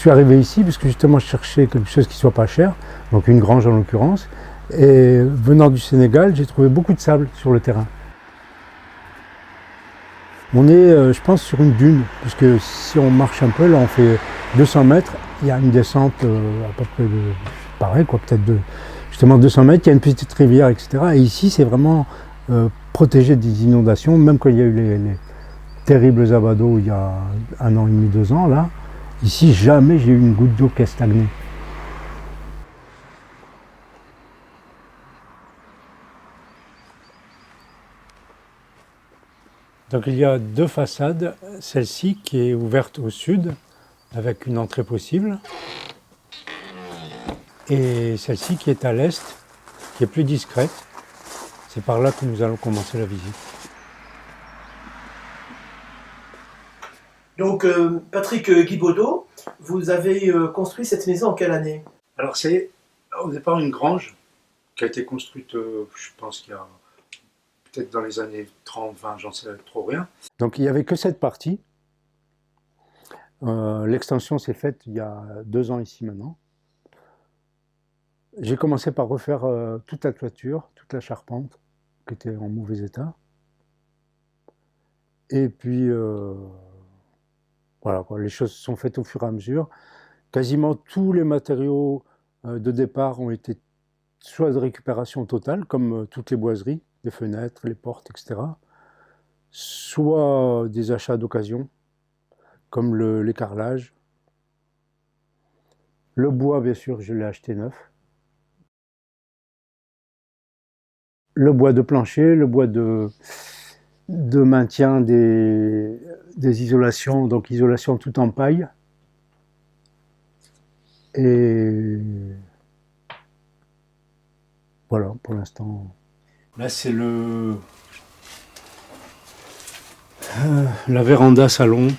suis arrivé ici parce que justement je cherchais quelque chose qui soit pas cher, donc une grange en l'occurrence. Et venant du Sénégal, j'ai trouvé beaucoup de sable sur le terrain. On est, je pense, sur une dune, puisque si on marche un peu, là on fait 200 mètres, il y a une descente à peu près de, pareil, quoi, peut-être de, justement 200 mètres, il y a une petite rivière, etc. Et ici, c'est vraiment protégé des inondations, même quand il y a eu les terribles abats d'eau il y a 1 an et demi, 2 ans, là, ici, jamais j'ai eu une goutte d'eau qui a stagné. Donc il y a 2 façades, celle-ci qui est ouverte au sud, avec une entrée possible, et celle-ci qui est à l'est, qui est plus discrète. C'est par là que nous allons commencer la visite. Donc, Patrick Guibaudot, vous avez construit cette maison en quelle année? Alors c'est au départ une grange qui a été construite, je pense qu'il y a peut-être dans les années 30, 20, j'en sais trop rien. Donc il n'y avait que cette partie. L'extension s'est faite il y a 2 ans ici maintenant. J'ai commencé par refaire toute la toiture, toute la charpente, qui était en mauvais état. Et puis, voilà, quoi, les choses se sont faites au fur et à mesure. Quasiment tous les matériaux de départ ont été soit de récupération totale, comme toutes les boiseries, les fenêtres, les portes, etc. Soit des achats d'occasion, comme les carrelages. Le bois, bien sûr, je l'ai acheté neuf. Le bois de plancher, le bois de maintien des isolations, donc isolation tout en paille. Et voilà, pour l'instant. Là, c'est la véranda salon.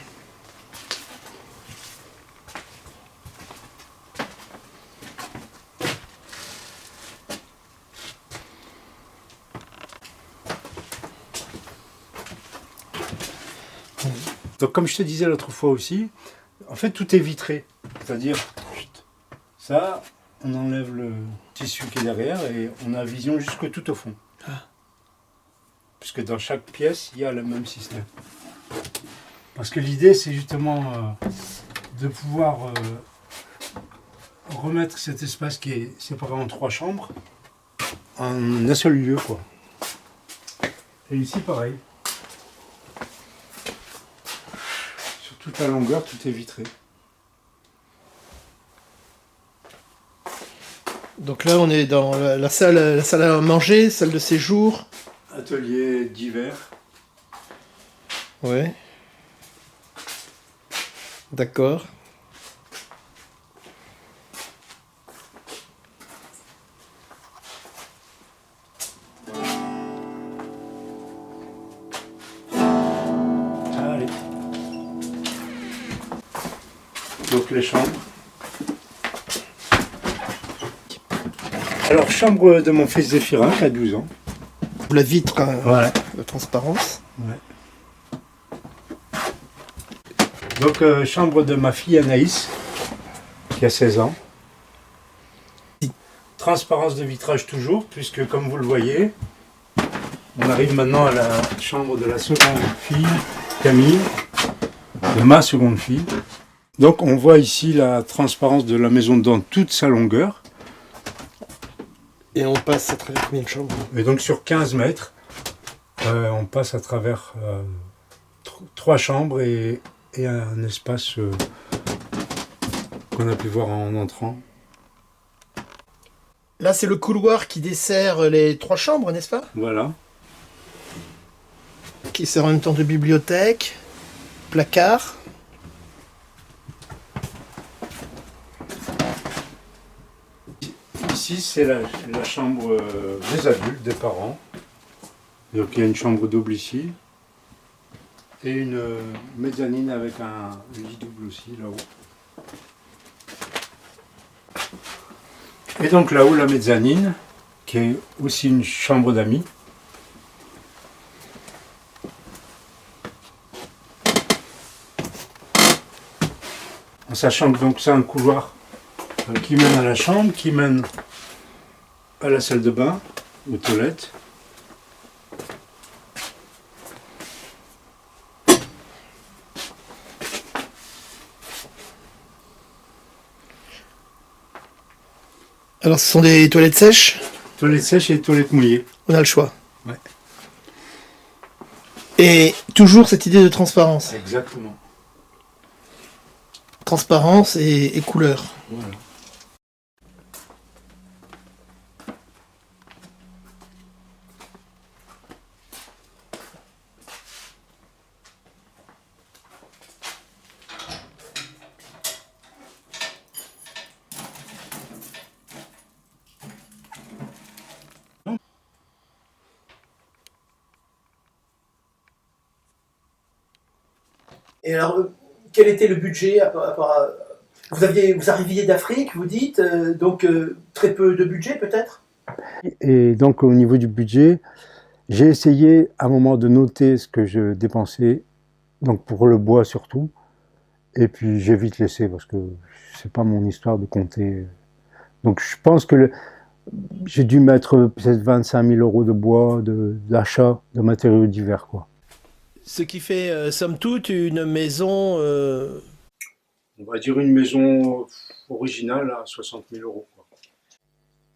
Donc comme je te disais l'autre fois aussi, en fait tout est vitré. C'est-à-dire, ça, on enlève le tissu qui est derrière et on a vision jusque tout au fond. Puisque dans chaque pièce, il y a le même système. Parce que l'idée, c'est justement de pouvoir remettre cet espace qui est séparé en 3 chambres en un seul lieu, quoi. Et ici, pareil. Sur toute la longueur, tout est vitré. Donc là, on est dans la salle à manger, salle de séjour. Atelier d'hiver. Ouais. D'accord. Allez. Donc les chambres. Alors, chambre de mon fils Zéphirin, qui a 12 ans. La vitre Ouais. de transparence. Ouais. Donc, chambre de ma fille Anaïs, qui a 16 ans. Transparence de vitrage toujours, puisque comme vous le voyez, on arrive maintenant à la chambre de la seconde fille, Camille, de ma seconde fille. Donc on voit ici la transparence de la maison dans toute sa longueur. Et on passe à travers combien de chambres? Et donc sur 15 mètres, on passe à travers 3 chambres et un espace qu'on a pu voir en entrant. Là, c'est le couloir qui dessert les 3 chambres, n'est-ce pas? Voilà. Qui sert en même temps de bibliothèque, placard. Ici, c'est la chambre des adultes, des parents. Donc il y a une chambre double ici. Et une mezzanine avec un lit double aussi, là-haut. Et donc là-haut, la mezzanine, qui est aussi une chambre d'amis. sachant que donc c'est un couloir qui mène à la chambre, qui mène à la salle de bain, aux toilettes. Alors, ce sont des toilettes sèches? Toilettes sèches et toilettes mouillées. On a le choix. Ouais. Et toujours cette idée de transparence. Exactement. Transparence et couleur. Voilà. Et alors, quel était le budget vous arriviez d'Afrique, vous dites, donc très peu de budget peut-être? Et donc au niveau du budget, j'ai essayé à un moment de noter ce que je dépensais, donc pour le bois surtout, et puis j'ai vite laissé parce que c'est pas mon histoire de compter. Donc je pense que j'ai dû mettre peut-être 25 000 euros de bois, d'achat de matériaux divers, quoi. Ce qui fait, somme toute, une maison... On va dire une maison originale à 60 000 euros, quoi.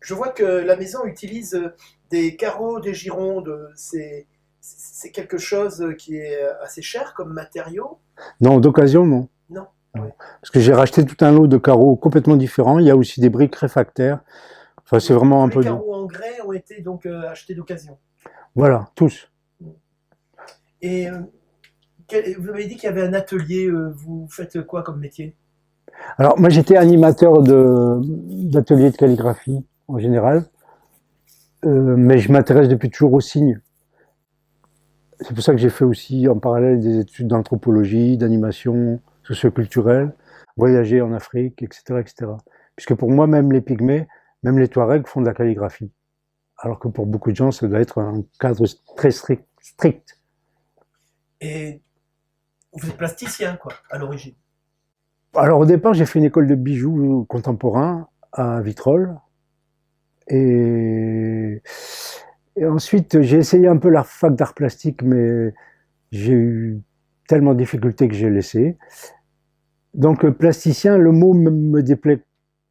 Je vois que la maison utilise des carreaux, des girondes. C'est quelque chose qui est assez cher comme matériau? Non, d'occasion, non. Non. Non. Parce que j'ai racheté tout un lot de carreaux complètement différents. Il y a aussi des briques réfractaires. Enfin, c'est vraiment un peu... Les carreaux en grès ont été donc achetés d'occasion. Voilà, tous. Et vous m'avez dit qu'il y avait un atelier. Vous faites quoi comme métier? Alors, moi, j'étais animateur d'ateliers de calligraphie, en général. Mais je m'intéresse depuis toujours aux signes. C'est pour ça que j'ai fait aussi, en parallèle, des études d'anthropologie, d'animation socioculturelle, voyager en Afrique, etc., etc. Puisque pour moi, même les Pygmées, même les Touaregs font de la calligraphie. Alors que pour beaucoup de gens, ça doit être un cadre très strict. Et vous êtes plasticien, quoi, à l'origine? Alors au départ, j'ai fait une école de bijoux contemporains à Vitrolles. Et ensuite, j'ai essayé un peu la fac d'art plastique, mais j'ai eu tellement de difficultés que j'ai laissé. Donc plasticien, le mot me déplaît,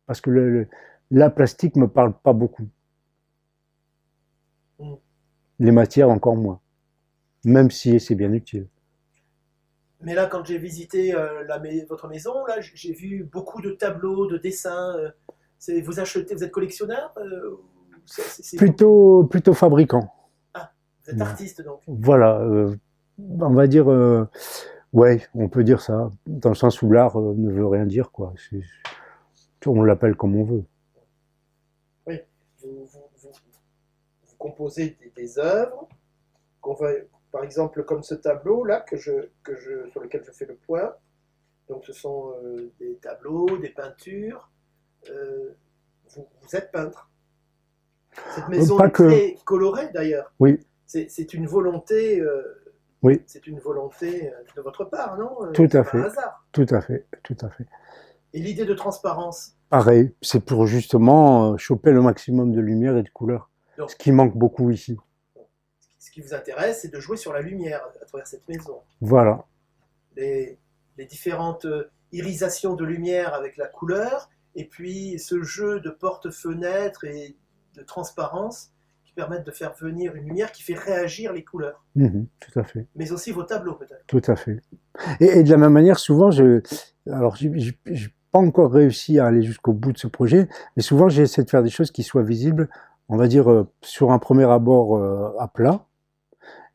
parce que la plastique me parle pas beaucoup. Les matières encore moins, même si c'est bien utile. Mais là, quand j'ai visité votre maison, là, j'ai vu beaucoup de tableaux, de dessins. Vous achetez, vous êtes collectionneur? Plutôt fabricant. Ah, vous êtes artiste donc. Voilà, on va dire, ouais, on peut dire ça, dans le sens où l'art ne veut rien dire, quoi. On l'appelle comme on veut. Oui, vous composez des œuvres qu'on va, par exemple, comme ce tableau là sur lequel je fais le point. Donc, ce sont des tableaux, des peintures. Vous êtes peintre. Cette maison est très colorée d'ailleurs. Oui. C'est une volonté. Oui. C'est une volonté de votre part, non? Tout à fait. Un hasard. Tout à fait. Tout à fait. Et l'idée de transparence? Pareil, c'est pour justement choper le maximum de lumière et de couleur. Donc, ce qui manque beaucoup ici. Ce qui vous intéresse, c'est de jouer sur la lumière à travers cette maison. Voilà. Les différentes irisations de lumière avec la couleur, et puis ce jeu de porte-fenêtres et de transparence qui permettent de faire venir une lumière qui fait réagir les couleurs. Tout à fait. Mais aussi vos tableaux peut-être. Tout à fait. Et de la même manière, souvent, j'ai pas encore réussi à aller jusqu'au bout de ce projet, mais souvent j'essaie de faire des choses qui soient visibles, on va dire, sur un premier abord à plat,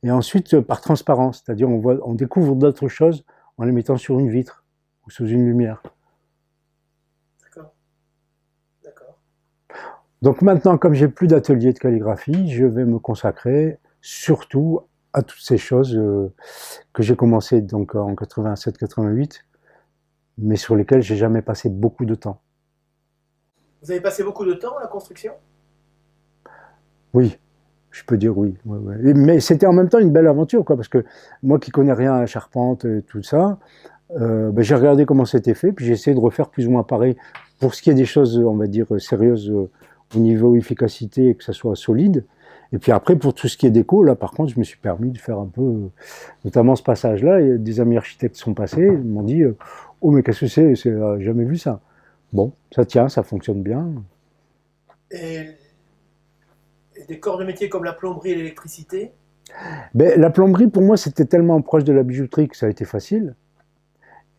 et ensuite par transparence, c'est-à-dire on découvre d'autres choses en les mettant sur une vitre ou sous une lumière. D'accord. Donc maintenant, comme j'ai plus d'atelier de calligraphie, je vais me consacrer surtout à toutes ces choses que j'ai commencé donc en 87-88, mais sur lesquelles j'ai jamais passé beaucoup de temps. Vous avez passé beaucoup de temps à la construction? Oui, je peux dire oui. Mais c'était en même temps une belle aventure, quoi, parce que moi qui connais rien à la charpente et tout ça, j'ai regardé comment c'était fait, puis j'ai essayé de refaire plus ou moins pareil pour ce qui est des choses, on va dire, sérieuses au niveau efficacité et que ça soit solide. Et puis après, pour tout ce qui est déco, là, par contre, je me suis permis de faire un peu, notamment ce passage-là, et des amis architectes sont passés, ils m'ont dit, oh, mais qu'est-ce que c'est, jamais vu ça. Bon, ça tient, ça fonctionne bien. Et, et des corps de métier comme la plomberie et l'électricité? Ben, la plomberie, pour moi, c'était tellement proche de la bijouterie que ça a été facile.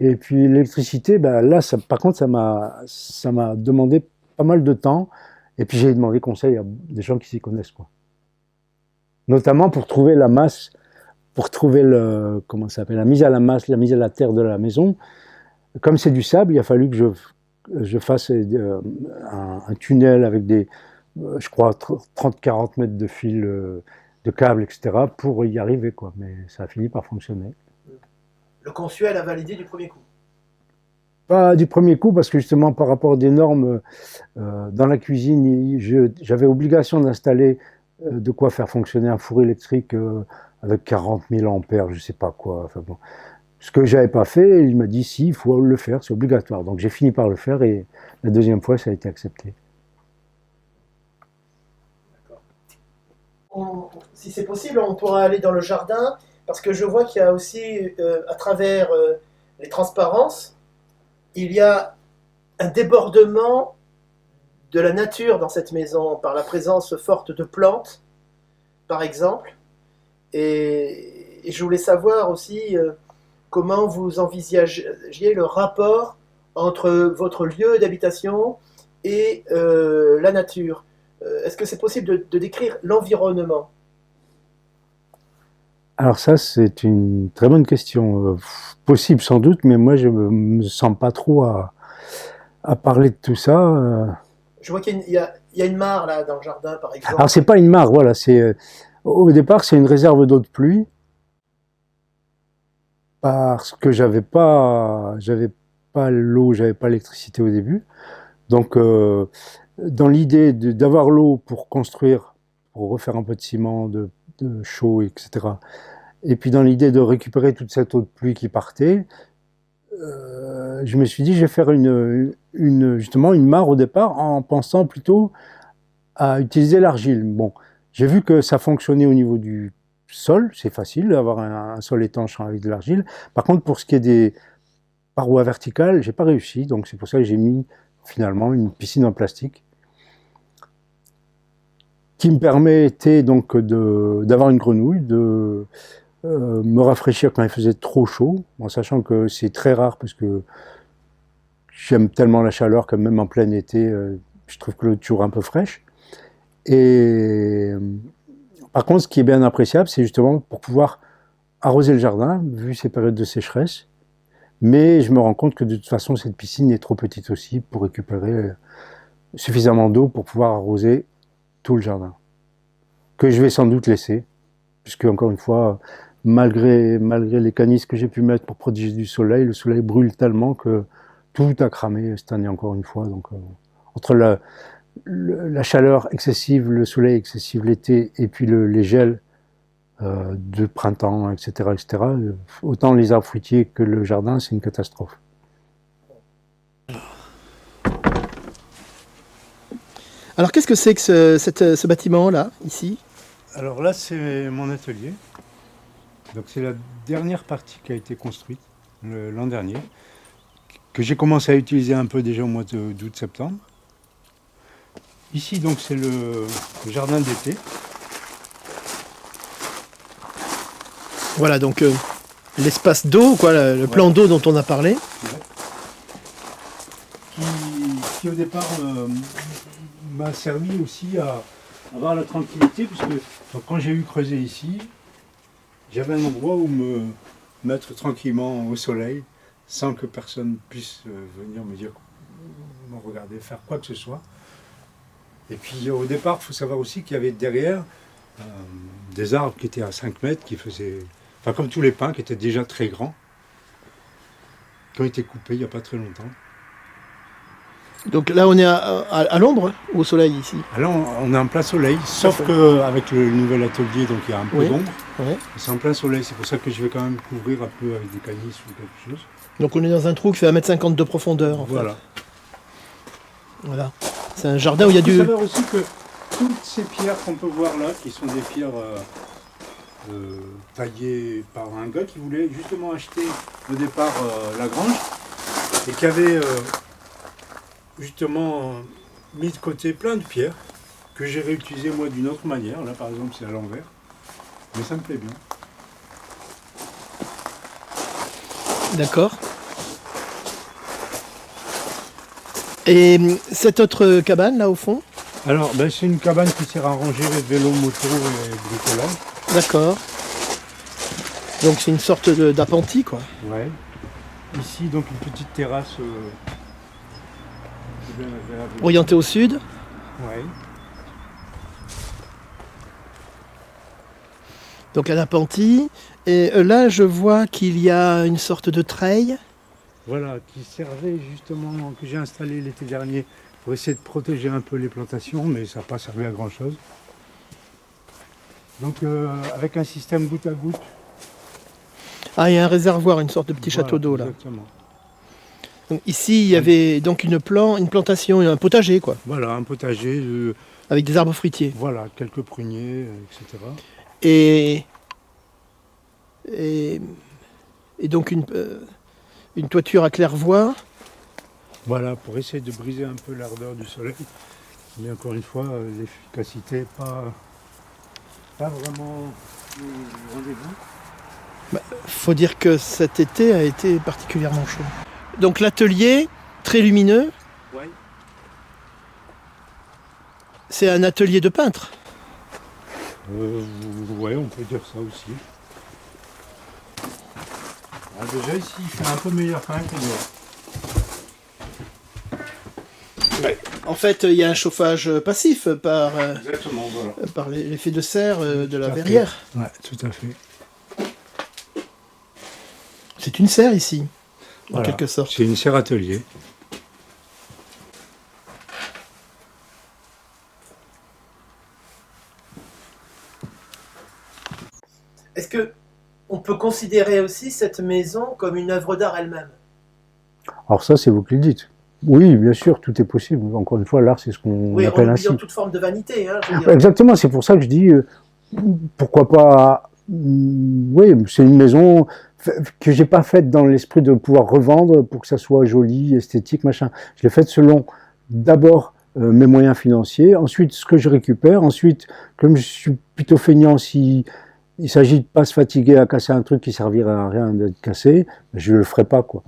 Et puis l'électricité, ben, là, par contre, ça m'a demandé pas mal de temps. Et puis j'ai demandé conseil à des gens qui s'y connaissent, quoi. Notamment pour trouver la masse, pour trouver comment ça s'appelle, la mise à la masse, la mise à la terre de la maison. Comme c'est du sable, il a fallu que je fasse un tunnel avec je crois, 30-40 mètres de fil, de câbles, etc., pour y arriver, quoi. Mais ça a fini par fonctionner. Le consuel a validé du premier coup. Pas du premier coup, parce que justement, par rapport à des normes, dans la cuisine, j'avais obligation d'installer de quoi faire fonctionner un four électrique avec 40 000 ampères, je sais pas quoi. Enfin, bon. Ce que j'avais pas fait, il m'a dit si, il faut le faire, c'est obligatoire. Donc j'ai fini par le faire et la deuxième fois, ça a été accepté. Si c'est possible, on pourra aller dans le jardin, parce que je vois qu'il y a aussi, à travers les transparences, il y a un débordement de la nature dans cette maison, par la présence forte de plantes, par exemple. Et je voulais savoir aussi comment vous envisagiez le rapport entre votre lieu d'habitation et la nature. Est-ce que c'est possible de décrire l'environnement? Alors ça, c'est une très bonne question. Possible sans doute, mais moi, je me sens pas trop à parler de tout ça. Je vois qu'il y a une mare là dans le jardin, par Alors c'est exemple. pas une mare, voilà. Au départ, c'est une réserve d'eau de pluie parce que j'avais pas l'eau, j'avais pas l'électricité au début. Donc, dans l'idée d'avoir l'eau pour construire, pour refaire un peu de ciment, de chaux, etc. Et puis dans l'idée de récupérer toute cette eau de pluie qui partait, je me suis dit, je vais faire justement une mare au départ en pensant plutôt à utiliser l'argile. Bon, j'ai vu que ça fonctionnait au niveau du sol, c'est facile d'avoir un sol étanche avec de l'argile. Par contre, pour ce qui est des parois verticales, j'ai pas réussi, donc c'est pour ça que j'ai mis finalement une piscine en plastique qui me permettait donc d'avoir une grenouille, de me rafraîchir quand il faisait trop chaud, en sachant que c'est très rare parce que j'aime tellement la chaleur que même en plein été, je trouve que l'eau est toujours un peu fraîche. Et par contre, ce qui est bien appréciable, c'est justement pour pouvoir arroser le jardin, vu ces périodes de sécheresse. Mais je me rends compte que de toute façon, cette piscine est trop petite aussi pour récupérer suffisamment d'eau pour pouvoir arroser tout le jardin. Que je vais sans doute laisser, puisque encore une fois, malgré les canisses que j'ai pu mettre pour protéger du soleil, le soleil brûle tellement que tout a cramé cette année encore une fois. Donc, entre la chaleur excessive, le soleil excessif l'été, et puis les gels de printemps, etc., etc., autant les arbres fruitiers que le jardin, c'est une catastrophe. Alors qu'est-ce que c'est que ce bâtiment-là, ici? Alors là, c'est mon atelier. Donc c'est la dernière partie qui a été construite l'an dernier, que j'ai commencé à utiliser un peu déjà au mois d'août-septembre. Ici, donc, c'est le jardin d'été. Voilà, donc l'espace d'eau, quoi, le plan d'eau dont on a parlé. Qui au départ m'a servi aussi à avoir la tranquillité, puisque donc, quand j'ai eu creusé ici, j'avais un endroit où me mettre tranquillement au soleil, sans que personne puisse venir me dire, me regarder, faire quoi que ce soit. Et puis au départ, il faut savoir aussi qu'il y avait derrière des arbres qui étaient à 5 mètres, qui faisaient, enfin comme tous les pins, qui étaient déjà très grands, qui ont été coupés il n'y a pas très longtemps. Donc là, on est à l'ombre ou au soleil ici? Alors on est en plein soleil, sauf qu'avec le nouvel atelier, donc il y a un peu d'ombre. Oui. C'est en plein soleil, c'est pour ça que je vais quand même couvrir un peu avec des canisses ou quelque chose. Donc on est dans un trou qui fait 1,50 m de profondeur. En voilà. fait. Voilà. C'est un jardin où il y a du... Il faut savoir aussi que toutes ces pierres qu'on peut voir là, qui sont des pierres taillées par un gars qui voulait justement acheter au départ la grange et qui avait justement mis de côté plein de pierres que j'ai réutilisées moi d'une autre manière. Là par exemple c'est à l'envers, mais ça me plaît bien. D'accord. Et cette autre cabane là au fond? Alors ben, c'est une cabane qui sert à ranger les vélos, motos et bricolage. D'accord. Donc c'est une sorte d'appentis quoi. Ouais. Ici donc une petite terrasse orientée au sud. Ouais. Donc un appentis. Et là je vois qu'il y a une sorte de treille. Voilà, qui servait justement, que j'ai installé l'été dernier pour essayer de protéger un peu les plantations, mais ça n'a pas servi à grand chose. Donc avec un système goutte à goutte. Ah, il y a un réservoir, une sorte de petit château d'eau là. Exactement. Donc, ici il y avait donc une plantation, un potager quoi. Voilà, un potager. Avec des arbres fruitiers. Voilà, quelques pruniers, etc. Et donc une toiture à claire-voie. Voilà, pour essayer de briser un peu l'ardeur du soleil. Mais encore une fois, l'efficacité n'est pas vraiment au rendez-vous. Faut dire que cet été a été particulièrement chaud. Donc l'atelier, très lumineux. Ouais. C'est un atelier de peintre. Ouais, on peut dire ça aussi. Alors déjà ici, il fait un peu meilleur quand même que dehors. En fait, il y a un chauffage passif par Exactement, voilà. par l'effet de serre de la verrière. Ouais, tout à fait. C'est une serre ici, en Voilà. quelque sorte. C'est une serre atelier. Est-ce que on peut considérer aussi cette maison comme une œuvre d'art elle-même? Alors ça, c'est vous qui le dites. Oui, bien sûr, tout est possible. Encore une fois, l'art, c'est ce qu'on appelle ainsi. Oui, en toute forme de vanité. Hein, je veux dire. Exactement, c'est pour ça que je dis, pourquoi pas... oui, c'est une maison que j'ai pas faite dans l'esprit de pouvoir revendre pour que ça soit joli, esthétique, machin. Je l'ai faite selon, d'abord, mes moyens financiers, ensuite ce que je récupère, ensuite, comme je suis plutôt feignant, si il s'agit de pas se fatiguer à casser un truc qui servirait à rien d'être cassé, je le ferai pas, quoi.